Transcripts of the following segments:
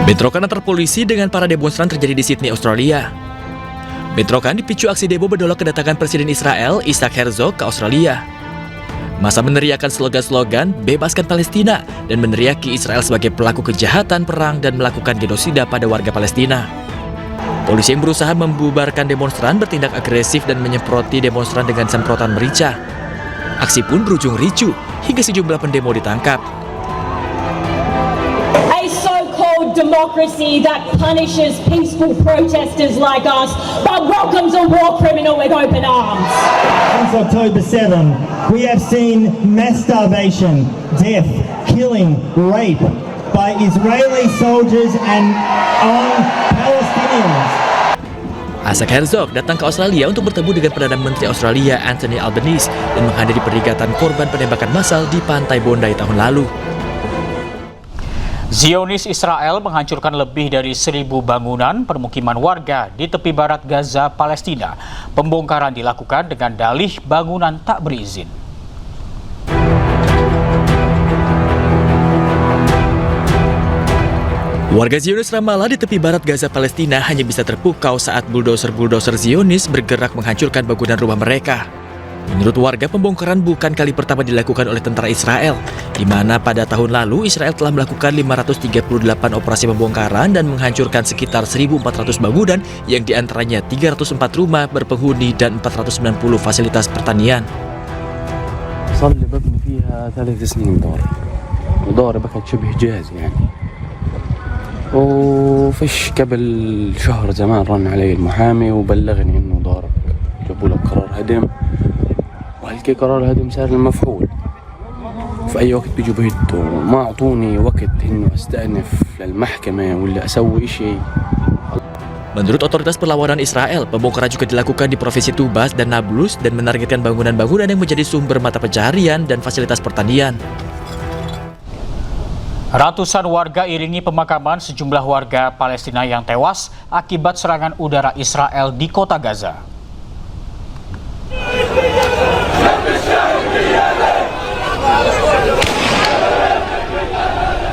Bentrokan antar polisi dengan para demonstran terjadi di Sydney, Australia. Bentrokan dipicu aksi demo menolak kedatangan Presiden Israel, Isaac Herzog, ke Australia. Massa meneriakkan slogan-slogan "Bebaskan Palestina" dan meneriaki Israel sebagai pelaku kejahatan perang dan melakukan genosida pada warga Palestina. Polisi yang berusaha membubarkan demonstran bertindak agresif dan menyemproti demonstran dengan semprotan merica. Aksi pun berujung ricuh hingga sejumlah pendemo ditangkap. Democracy that punishes peaceful protesters like us but welcomes a war criminal with open arms. Since October 7, we have seen mass starvation, death, killing, rape by Israeli soldiers and on Palestinians. Isaac Herzog datang ke Australia untuk bertemu dengan Perdana Menteri Australia Anthony Albanese dan menghadiri peringatan korban penembakan massal di Pantai Bondi tahun lalu. Zionis Israel menghancurkan lebih dari 1.000 bangunan permukiman warga di tepi barat Gaza, Palestina. Pembongkaran dilakukan dengan dalih bangunan tak berizin. Warga Zionis Ramallah di tepi barat Gaza, Palestina hanya bisa terpukau saat buldoser-buldoser Zionis bergerak menghancurkan bangunan rumah mereka. Menurut warga, pembongkaran bukan kali pertama dilakukan oleh tentara Israel, di mana pada tahun lalu Israel telah melakukan 538 operasi pembongkaran dan menghancurkan sekitar 1.400 bangunan yang diantaranya 304 rumah berpenghuni dan 490 fasilitas pertanian. صار اللي ببني فيها 3 سنين وداري بكت شبه جاهز يعني وفش قبل شهر زمان رن علي المحامي وبلغني انه ضارب جابوا لك قرار هدم وهلكي قرار هدم صار المفعول في اي وقت بيجوا بهدوا ما اعطوني وقت انه استأنف للمحكمة ولا اسوي شيء. Menurut otoritas perlawanan Israel, pembongkaran juga dilakukan di provinsi Tubas dan Nablus dan menargetkan bangunan-bangunan yang menjadi sumber mata pencaharian dan fasilitas pertanian. Ratusan warga iringi pemakaman sejumlah warga Palestina yang tewas akibat serangan udara Israel di kota Gaza.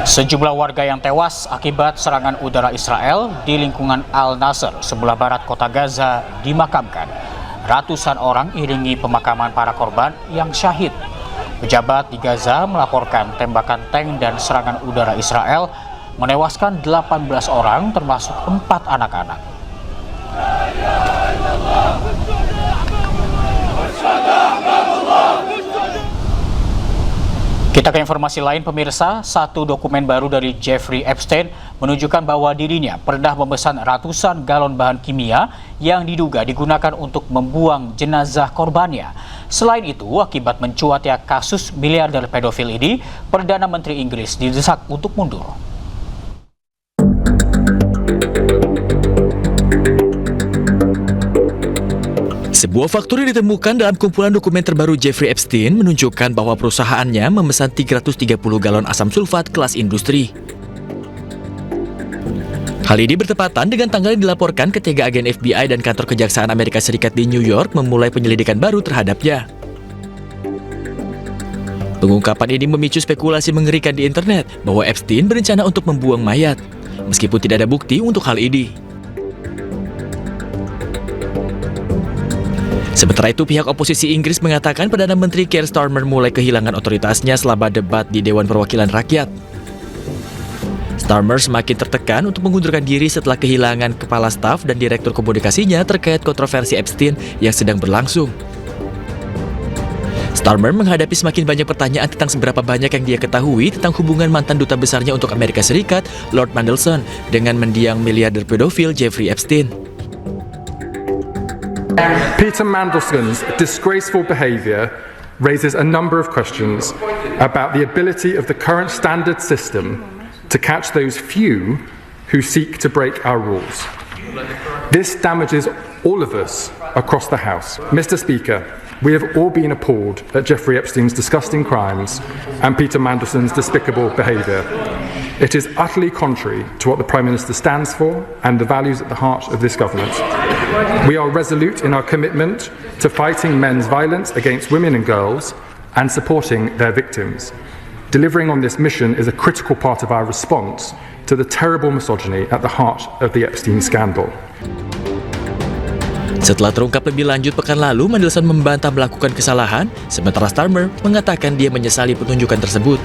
Sejumlah warga yang tewas akibat serangan udara Israel di lingkungan Al-Nasr, sebelah barat kota Gaza, dimakamkan. Ratusan orang iringi pemakaman para korban yang syahid. Pejabat di Gaza melaporkan tembakan tank dan serangan udara Israel menewaskan 18 orang termasuk 4 anak-anak. Kita ke informasi lain, pemirsa. Satu dokumen baru dari Jeffrey Epstein menunjukkan bahwa dirinya pernah memesan ratusan galon bahan kimia yang diduga digunakan untuk membuang jenazah korbannya. Selain itu, akibat mencuatnya kasus miliarder pedofil ini, Perdana Menteri Inggris didesak untuk mundur. Sebuah faktur yang ditemukan dalam kumpulan dokumen terbaru Jeffrey Epstein menunjukkan bahwa perusahaannya memesan 330 galon asam sulfat kelas industri. Hal ini bertepatan dengan tanggal yang dilaporkan ketika agen FBI dan kantor kejaksaan Amerika Serikat di New York memulai penyelidikan baru terhadapnya. Pengungkapan ini memicu spekulasi mengerikan di internet bahwa Epstein berencana untuk membuang mayat, meskipun tidak ada bukti untuk hal ini. Sementara itu, pihak oposisi Inggris mengatakan Perdana Menteri Keir Starmer mulai kehilangan otoritasnya selama debat di Dewan Perwakilan Rakyat. Starmer semakin tertekan untuk mengundurkan diri setelah kehilangan kepala staf dan direktur komunikasinya terkait kontroversi Epstein yang sedang berlangsung. Starmer menghadapi semakin banyak pertanyaan tentang seberapa banyak yang dia ketahui tentang hubungan mantan duta besarnya untuk Amerika Serikat, Lord Mandelson, dengan mendiang miliarder pedofil Jeffrey Epstein. Peter Mandelson's disgraceful behaviour raises a number of questions about the ability of the current standard system to catch those few who seek to break our rules. This damages all of us across the House. Mr. Speaker, we have all been appalled at Jeffrey Epstein's disgusting crimes and Peter Mandelson's despicable behaviour. It is utterly contrary to what the Prime Minister stands for and the values at the heart of this government. We are resolute in our commitment to fighting men's violence against women and girls and supporting their victims. delivering on this mission is a critical part of our response to the terrible misogyny at the heart of the Epstein scandal. Setelah terungkap lebih lanjut pekan lalu, Mandelson membantah melakukan kesalahan, sementara Starmer mengatakan dia menyesali penunjukan tersebut.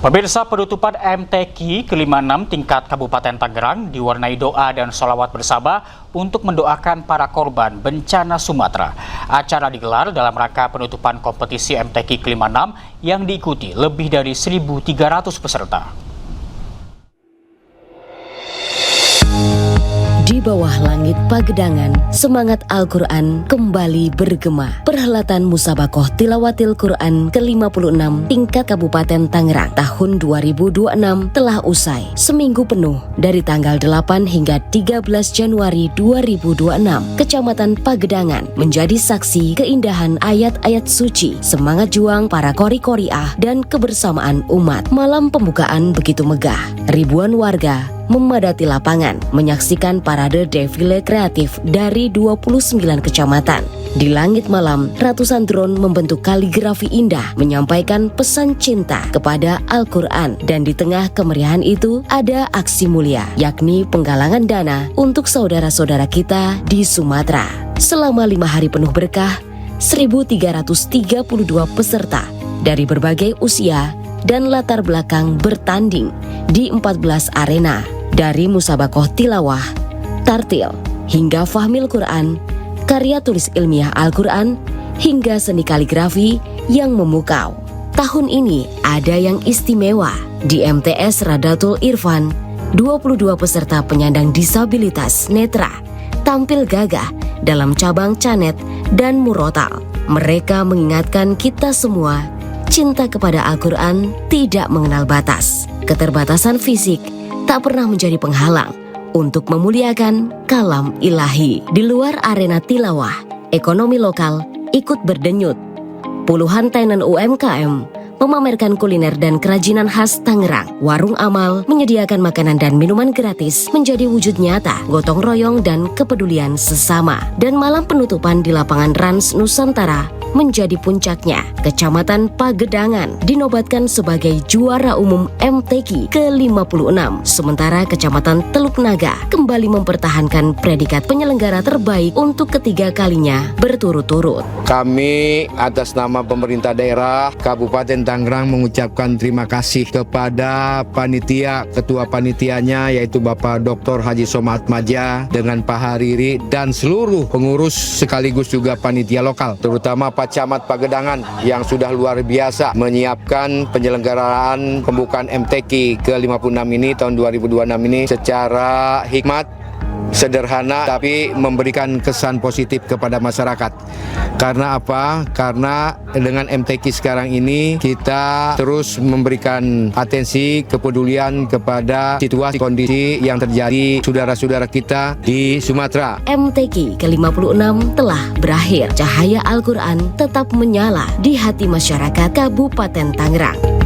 Pemirsa, penutupan MTQ ke-56 tingkat Kabupaten Tangerang diwarnai doa dan sholawat bersama untuk mendoakan para korban bencana Sumatera. Acara digelar dalam rangka penutupan kompetisi MTQ ke-56 yang diikuti lebih dari 1.300 peserta. Di bawah langit Pagedangan, semangat Al-Quran kembali bergema. Perhelatan Musabakoh Tilawatil Quran ke-56 tingkat Kabupaten Tangerang tahun 2026 telah usai. Seminggu penuh dari tanggal 8 hingga 13 Januari 2026, Kecamatan Pagedangan menjadi saksi keindahan ayat-ayat suci, semangat juang para kori-koriah dan kebersamaan umat. Malam pembukaan begitu megah. Ribuan warga memadati lapangan menyaksikan parade defile kreatif dari 29 kecamatan. Di langit malam, ratusan drone membentuk kaligrafi indah menyampaikan pesan cinta kepada Al-Quran. Dan di tengah kemeriahan itu ada aksi mulia, yakni penggalangan dana untuk saudara-saudara kita di Sumatera. Selama 5 hari penuh berkah, 1.332 peserta dari berbagai usia dan latar belakang bertanding di 14 arena. Dari musabakoh tilawah, tartil, hingga fahmil Quran, karya tulis ilmiah Al-Quran, hingga seni kaligrafi yang memukau. Tahun ini ada yang istimewa. Di MTS Radatul Irfan, 22 peserta penyandang disabilitas netra tampil gagah dalam cabang canet dan murotal. Mereka mengingatkan kita semua, cinta kepada Al-Quran tidak mengenal batas. Keterbatasan fisik tak pernah menjadi penghalang untuk memuliakan kalam ilahi. Di luar arena tilawah, ekonomi lokal ikut berdenyut. Puluhan tenan UMKM memamerkan kuliner dan kerajinan khas Tangerang. Warung amal menyediakan makanan dan minuman gratis menjadi wujud nyata gotong royong dan kepedulian sesama. Dan malam penutupan di lapangan Rans Nusantara menjadi puncaknya. Kecamatan Pagedangan dinobatkan sebagai juara umum MTQ ke-56. Sementara Kecamatan Teluk Naga kembali mempertahankan predikat penyelenggara terbaik untuk ketiga kalinya berturut-turut. Kami atas nama pemerintah daerah Kabupaten Tangerang mengucapkan terima kasih kepada panitia, ketua panitianya yaitu Bapak Dr. Haji Somad Maja dengan Pak Hariri dan seluruh pengurus sekaligus juga panitia lokal, terutama Pak Camat Pagedangan yang sudah luar biasa menyiapkan penyelenggaraan pembukaan MTQ ke-56 ini tahun 2026 ini secara hikmat, sederhana, tapi memberikan kesan positif kepada masyarakat. Karena apa? Karena dengan MTQ sekarang ini kita terus memberikan atensi, kepedulian kepada situasi kondisi yang terjadi saudara-saudara kita di Sumatera. MTQ ke-56 telah berakhir. Cahaya Al-Quran tetap menyala di hati masyarakat Kabupaten Tangerang.